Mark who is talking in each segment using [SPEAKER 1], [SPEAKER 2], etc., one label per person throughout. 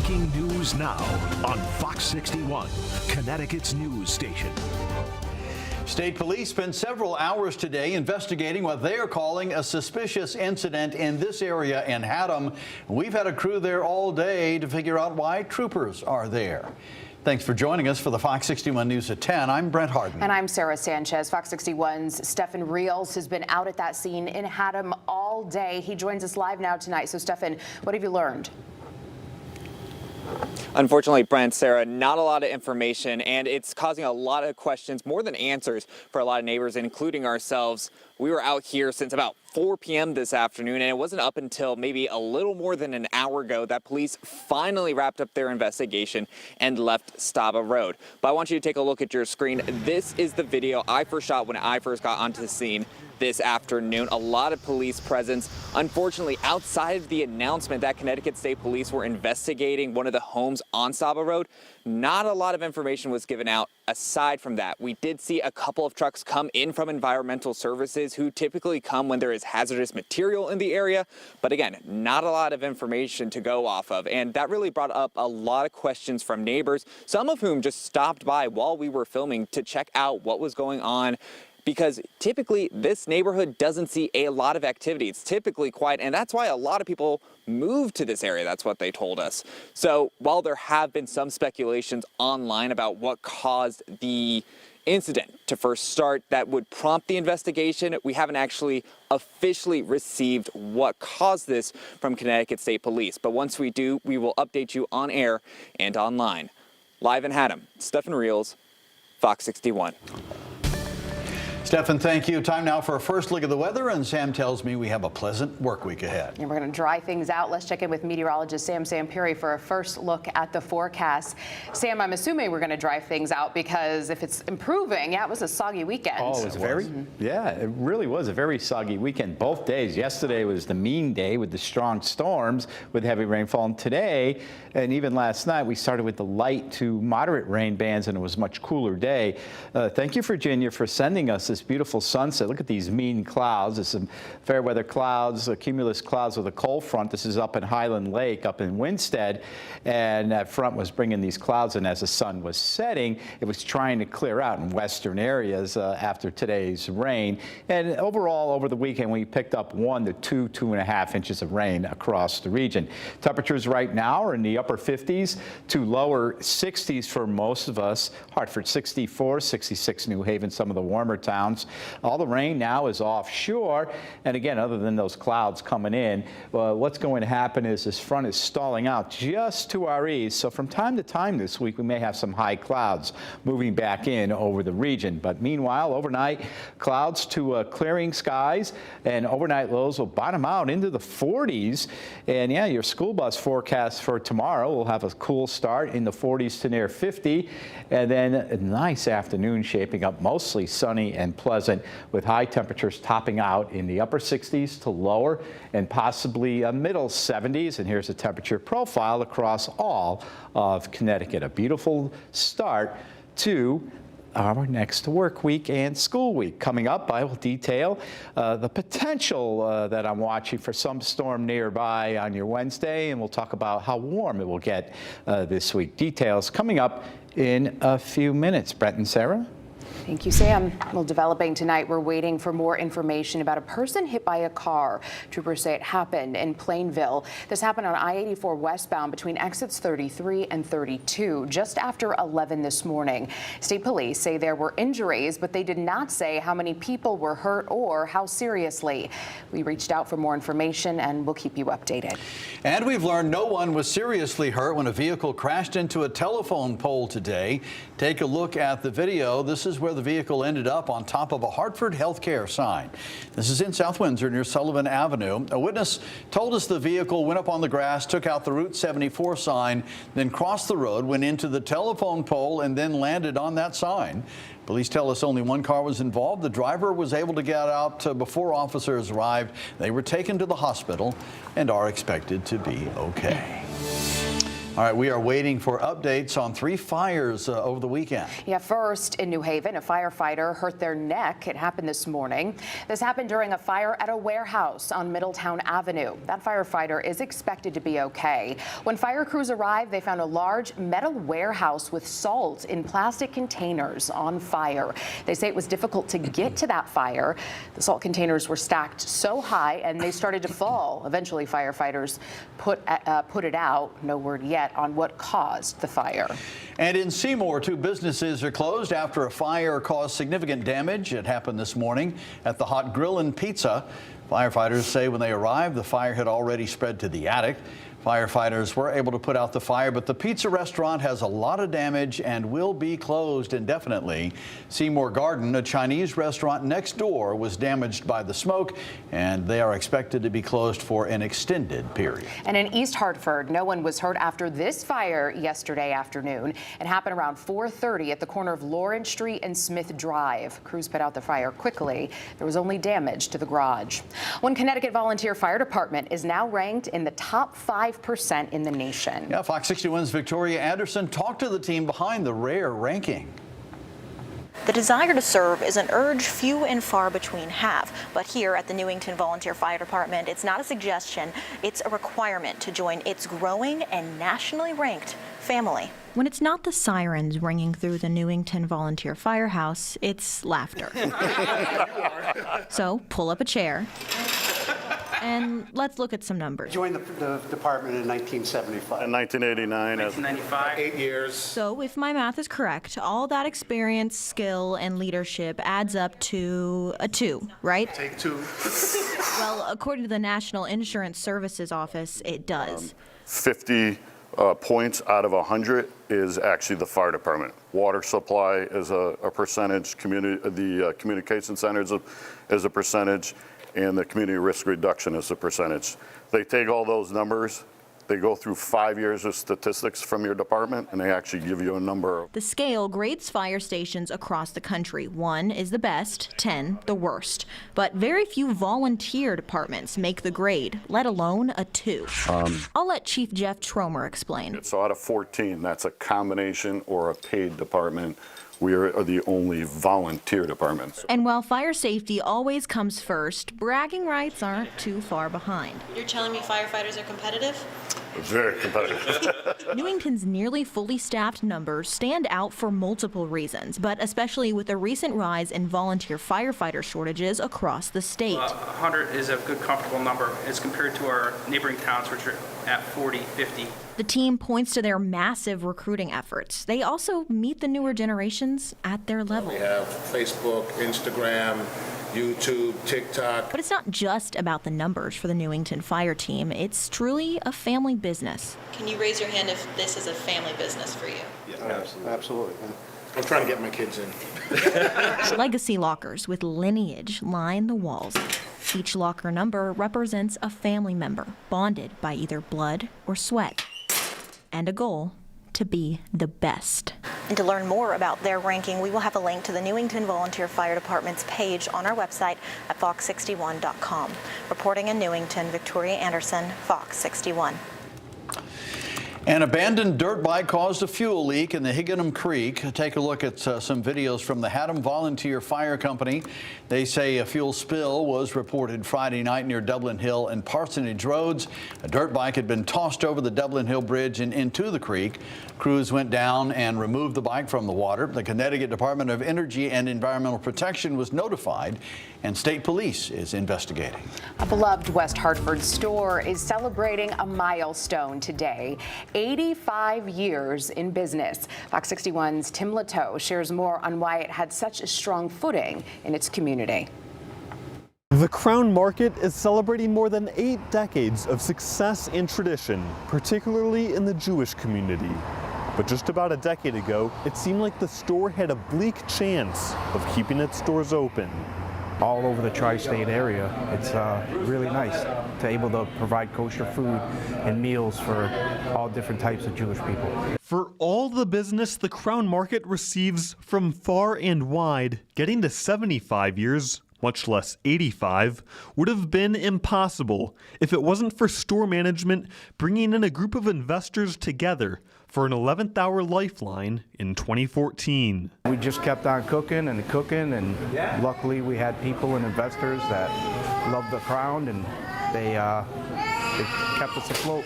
[SPEAKER 1] Breaking news now on Fox 61, Connecticut's news station.
[SPEAKER 2] State police spent several hours today investigating what they are calling a suspicious incident in this area in Haddam. We've had a crew there all day to figure out why troopers are there. Thanks for joining us for the Fox 61 News at 10. I'm Brent Haddam.
[SPEAKER 3] And I'm Sarah Sanchez. Fox 61's Stephen Reels has been out at that scene in Haddam all day. He joins us live now tonight. So, Stephen, what have you learned?
[SPEAKER 4] Unfortunately, Brent, Sarah, not a lot of information, and it's causing a lot of questions, more than answers, for a lot of neighbors, including ourselves. We were out here since about 4 p.m. this afternoon, and it wasn't up until maybe a little more than an hour ago that police finally wrapped up their investigation and left Staba Road. But I want you to take a look at your screen. This is the video I first shot when I first got onto the scene this afternoon. A lot of police presence. Unfortunately, outside of the announcement that Connecticut State Police were investigating one of the homes on Staba Road, not a lot of information was given out. Aside from that, we did see a couple of trucks come in from environmental services, who typically come when there is hazardous material in the area. But again, not a lot of information to go off of. And that really brought up a lot of questions from neighbors, some of whom just stopped by while we were filming to check out what was going on. Because typically this neighborhood doesn't see a lot of activity. It's typically quiet, and that's why a lot of people move to this area. That's what they told us. So while there have been some speculations online about what caused the incident to first start that would prompt the investigation, we haven't actually officially received what caused this from Connecticut State Police. But once we do, we will update you on air and online. Live in Haddam, Stephen Reels, Fox 61.
[SPEAKER 2] Stephen, thank you. Time now for a first look at the weather, and Sam tells me we have a pleasant work week ahead.
[SPEAKER 3] And we're going to dry things out. Let's check in with meteorologist Sam Perry for a first look at the forecast. Sam, I'm assuming we're going to dry things out because if it's improving, yeah, it was a soggy weekend.
[SPEAKER 5] Oh, it was yeah, it really was a very soggy weekend. Both days. Yesterday was the mean day with the strong storms with heavy rainfall, and today and even last night we started with the light to moderate rain bands, and it was a much cooler day. Thank you, Virginia, for sending us this beautiful sunset. Look at these mean clouds. There's some fair weather clouds, cumulus clouds with a cold front. This is up in Highland Lake, up in Winstead, and that front was bringing these clouds in as the sun was setting. It was trying to clear out in western areas after today's rain. And overall, over the weekend, we picked up 1 to 2.5 inches of rain across the region. Temperatures right now are in the upper 50s to lower 60s for most of us. Hartford 64, 66 New Haven, some of the warmer towns. All the rain now is offshore, and again, other than those clouds coming in, what's going to happen is this front is stalling out just to our east. So from time to time this week, we may have some high clouds moving back in over the region. But meanwhile, overnight, clouds to clearing skies, and overnight lows will bottom out into the 40s. And yeah, your school bus forecast for tomorrow will have a cool start in the 40s to near 50, and then a nice afternoon shaping up, mostly sunny and pleasant, with high temperatures topping out in the upper 60s to lower and possibly middle 70s. And here's a temperature profile across all of Connecticut. A beautiful start to our next work week and school week. Coming up, I will detail the potential that I'm watching for some storm nearby on your Wednesday, and we'll talk about how warm it will get this week. Details coming up in a few minutes. Brent and Sarah?
[SPEAKER 3] Thank you, Sam. Well, developing tonight, we're waiting for more information about a person hit by a car. Troopers say it happened in Plainville. This happened on I-84 westbound between exits 33 and 32, just after 11 this morning. State police say there were injuries, but they did not say how many people were hurt or how seriously. We reached out for more information, and we'll keep you updated.
[SPEAKER 2] And we've learned no one was seriously hurt when a vehicle crashed into a telephone pole today. Take a look at the video. This is where the vehicle ended up on top of a Hartford healthcare sign. This is in South Windsor near Sullivan Avenue. A witness told us the vehicle went up on the grass, took out the Route 74 sign, then crossed the road, went into the telephone pole, and then landed on that sign. Police tell us only one car was involved. The driver was able to get out before officers arrived. They were taken to the hospital and are expected to be okay. All right, we are waiting for updates on 3 fires over the weekend.
[SPEAKER 3] Yeah, first in New Haven, a firefighter hurt their neck. It happened this morning. This happened during a fire at a warehouse on Middletown Avenue. That firefighter is expected to be okay. When fire crews arrived, they found a large metal warehouse with salt in plastic containers on fire. They say it was difficult to get to that fire. The salt containers were stacked so high and they started to fall. Eventually, firefighters put it out. No word yet on what caused the fire.
[SPEAKER 2] And in Seymour, 2 businesses are closed after a fire caused significant damage. It happened this morning at the Hot Grill and Pizza. Firefighters say when they arrived, the fire had already spread to the attic. Firefighters were able to put out the fire, but the pizza restaurant has a lot of damage and will be closed indefinitely. Seymour Garden, a Chinese restaurant next door, was damaged by the smoke, and they are expected to be closed for an extended period.
[SPEAKER 3] And in East Hartford, no one was hurt after this fire yesterday afternoon. It happened around 4:30 at the corner of Lawrence Street and Smith Drive. Crews put out the fire quickly. There was only damage to the garage. One Connecticut volunteer fire department is now ranked in the top 5% in the nation.
[SPEAKER 2] Yeah, Fox 61's Victoria Anderson talked to the team behind the rare ranking.
[SPEAKER 6] The desire to serve is an urge few and far between have, but here at the Newington Volunteer Fire Department, it's not a suggestion, it's a requirement to join its growing and nationally ranked family.
[SPEAKER 7] When it's not the sirens ringing through the Newington Volunteer Firehouse, it's laughter. So pull up a chair and let's look at some numbers.
[SPEAKER 8] Joined the department in 1975.
[SPEAKER 9] In 1989.
[SPEAKER 8] 1995. 8 years.
[SPEAKER 7] So if my math is correct, all that experience, skill, and leadership adds up to a 2, right?
[SPEAKER 8] Take 2.
[SPEAKER 7] Well, according to the National Insurance Services Office, it does.
[SPEAKER 9] 50 points out of 100 is actually the fire department. Water supply is a percentage, the communication centers is a percentage, and the community risk reduction is a percentage. They take all those numbers, they go through 5 years of statistics from your department, and they actually give you a number.
[SPEAKER 7] The scale grades fire stations across the country. 1 is the best, 10 the worst. But very few volunteer departments make the grade, let alone a 2. I'll let Chief Jeff Tromer explain.
[SPEAKER 9] So out of 14, that's a combination or a paid department. We are the only volunteer department.
[SPEAKER 7] And while fire safety always comes first, bragging rights aren't too far behind.
[SPEAKER 10] You're telling me firefighters are competitive?
[SPEAKER 9] Very competitive.
[SPEAKER 7] Newington's nearly fully staffed numbers stand out for multiple reasons, but especially with the recent rise in volunteer firefighter shortages across the state.
[SPEAKER 11] 100 is a good, comfortable number as compared to our neighboring towns, which are at 40, 50.
[SPEAKER 7] The team points to their massive recruiting efforts. They also meet the newer generations at their level.
[SPEAKER 12] We have Facebook, Instagram, YouTube, TikTok.
[SPEAKER 7] But it's not just about the numbers for the Newington Fire Team. It's truly a family business.
[SPEAKER 10] Can you raise your hand if this is a family business for you?
[SPEAKER 8] Yeah, absolutely.
[SPEAKER 12] I'm trying to get my kids in.
[SPEAKER 7] Legacy lockers with lineage line the walls. Each locker number represents a family member, bonded by either blood or sweat, and a goal to be the best.
[SPEAKER 6] And to learn more about their ranking, we will have a link to the Newington Volunteer Fire Department's page on our website at fox61.com. Reporting in Newington, Victoria Anderson, Fox 61.
[SPEAKER 2] An abandoned dirt bike caused a fuel leak in the Higginham Creek. Take a look at some videos from the Haddam Volunteer Fire Company. They say a fuel spill was reported Friday night near Dublin Hill and Parsonage Roads. A dirt bike had been tossed over the Dublin Hill Bridge and into the creek. Crews went down and removed the bike from the water. The Connecticut Department of Energy and Environmental Protection was notified, and state police is investigating.
[SPEAKER 3] A beloved West Hartford store is celebrating a milestone today. 85 years in business. Fox 61's Tim Latow shares more on why it had such a strong footing in its community.
[SPEAKER 13] The Crown Market is celebrating more than 8 decades of success and tradition, particularly in the Jewish community. But just about a decade ago, it seemed like the store had a bleak chance of keeping its doors open.
[SPEAKER 14] All over the tri-state area, it's really nice to be able to provide kosher food and meals for all different types of Jewish people.
[SPEAKER 13] For all the business the Crown Market receives from far and wide, getting to 75 years much less 85, would have been impossible if it wasn't for store management bringing in a group of investors together for an 11th hour lifeline in 2014.
[SPEAKER 14] We just kept on cooking, and luckily we had people and investors that loved the Crown, and they kept us afloat.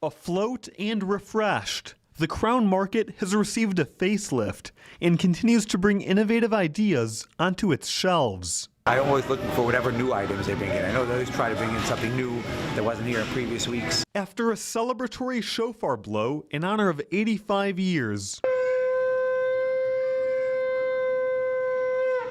[SPEAKER 13] Afloat and refreshed, the Crown Market has received a facelift and continues to bring innovative ideas onto its shelves.
[SPEAKER 15] I'm always looking for whatever new items they bring in. I know they always try to bring in something new that wasn't here in previous weeks.
[SPEAKER 13] After a celebratory shofar blow in honor of 85 years,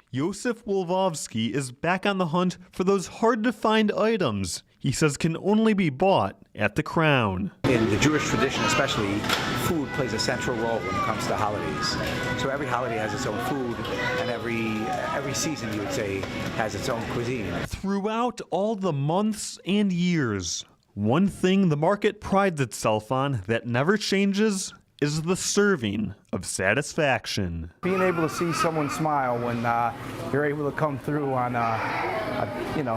[SPEAKER 13] Yosef Wolvovsky is back on the hunt for those hard-to-find items he says can only be bought at the Crown.
[SPEAKER 15] In the Jewish tradition especially, food plays a central role when it comes to holidays. So every holiday has its own food, and every season, you would say, has its own cuisine.
[SPEAKER 13] Throughout all the months and years, one thing the market prides itself on that never changes is the serving of satisfaction.
[SPEAKER 14] Being able to see someone smile when you're able to come through on, in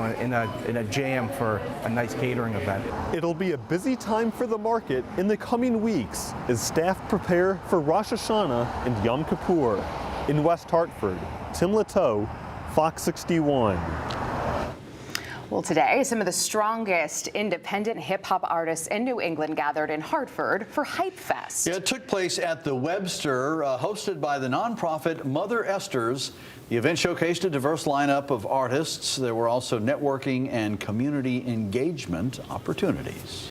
[SPEAKER 14] a jam for a nice catering event.
[SPEAKER 13] It'll be a busy time for the market in the coming weeks as staff prepare for Rosh Hashanah and Yom Kippur. In West Hartford, Tim Latow, Fox 61.
[SPEAKER 3] Well, today, some of the strongest independent hip-hop artists in New England gathered in Hartford for Hypefest.
[SPEAKER 2] Yeah, it took place at the Webster, hosted by the nonprofit Mother Esther's. The event showcased a diverse lineup of artists. There were also networking and community engagement opportunities.